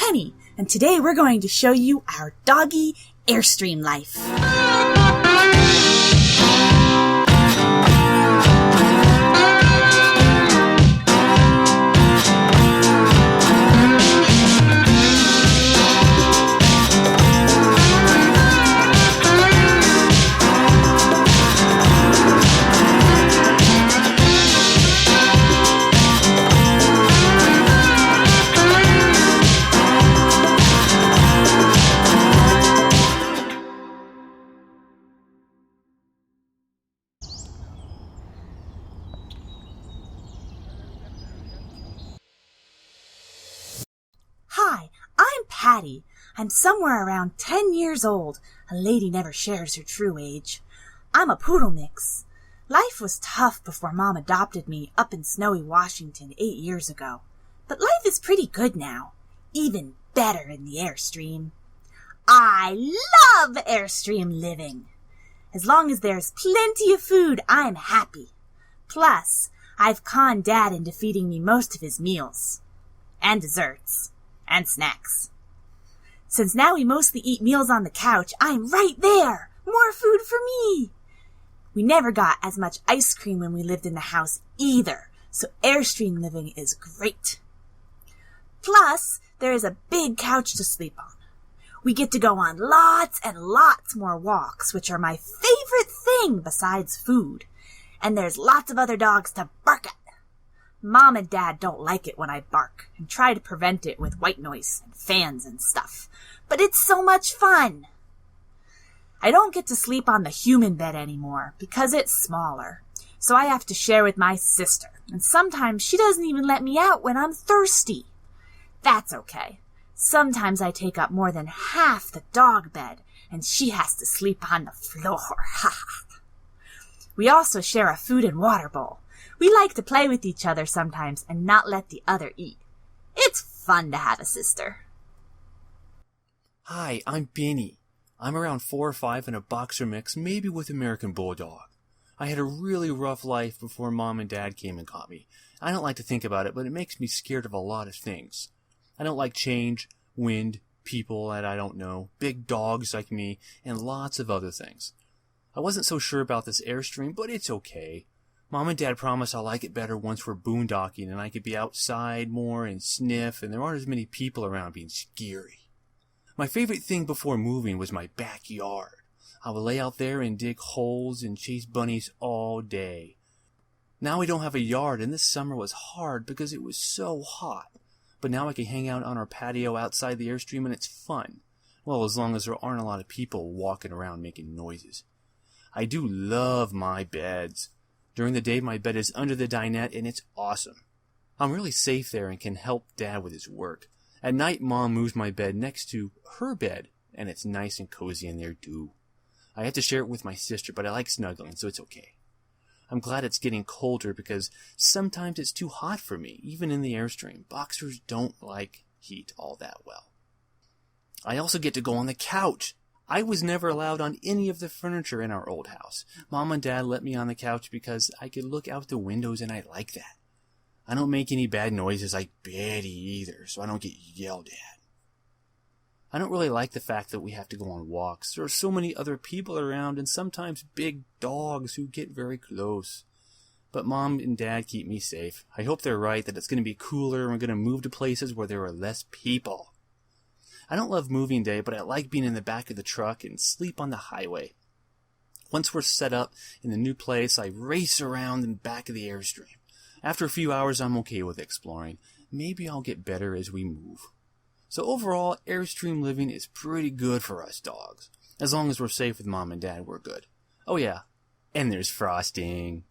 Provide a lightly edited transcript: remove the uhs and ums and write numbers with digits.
Penny, and today we're going to show you our doggy Airstream life. Hi, I'm Patti. I'm somewhere around 10 years old. A lady never shares her true age. I'm a poodle mix. Life was tough before Mom adopted me up in snowy Washington 8 years ago. But life is pretty good now. Even better in the Airstream. I love Airstream living. As long as there's plenty of food, I'm happy. Plus, I've conned Dad into feeding me most of his meals. And desserts. And snacks. Since now we mostly eat meals on the couch, I'm right there! More food for me! We never got as much ice cream when we lived in the house either, so Airstream living is great. Plus, there is a big couch to sleep on. We get to go on lots and lots more walks, which are my favorite thing besides food. And there's lots of other dogs to bark at. Mom and Dad don't like it when I bark and try to prevent it with white noise and fans and stuff. But it's so much fun. I don't get to sleep on the human bed anymore because it's smaller. So I have to share with my sister. And sometimes she doesn't even let me out when I'm thirsty. That's okay. Sometimes I take up more than half the dog bed and she has to sleep on the floor. We also share a food and water bowl. We like to play with each other sometimes and not let the other eat. It's fun to have a sister. Hi, I'm Penny. I'm around 4 or 5 in a boxer mix, maybe with American Bulldog. I had a really rough life before Mom and Dad came and got me. I don't like to think about it, but it makes me scared of a lot of things. I don't like change, wind, people that I don't know, big dogs like me, and lots of other things. I wasn't so sure about this Airstream, but it's okay. Mom and Dad promise I'll like it better once we're boondocking and I could be outside more and sniff and there aren't as many people around being scary. My favorite thing before moving was my backyard. I would lay out there and dig holes and chase bunnies all day. Now we don't have a yard and this summer was hard because it was so hot. But now I can hang out on our patio outside the Airstream and it's fun. Well, as long as there aren't a lot of people walking around making noises. I do love my beds. During the day, my bed is under the dinette, and it's awesome. I'm really safe there and can help Dad with his work. At night, Mom moves my bed next to her bed, and it's nice and cozy in there, too. I have to share it with my sister, but I like snuggling, so it's okay. I'm glad it's getting colder because sometimes it's too hot for me, even in the Airstream. Boxers don't like heat all that well. I also get to go on the couch. I was never allowed on any of the furniture in our old house. Mom and Dad let me on the couch because I could look out the windows and I like that. I don't make any bad noises like Betty either, so I don't get yelled at. I don't really like the fact that we have to go on walks. There are so many other people around and sometimes big dogs who get very close. But Mom and Dad keep me safe. I hope they're right that it's going to be cooler and we're going to move to places where there are less people. I don't love moving day, but I like being in the back of the truck and sleep on the highway. Once we're set up in the new place, I race around in the back of the Airstream. After a few hours, I'm okay with exploring. Maybe I'll get better as we move. So overall, Airstream living is pretty good for us dogs. As long as we're safe with Mom and Dad, we're good. Oh yeah, and there's frosting.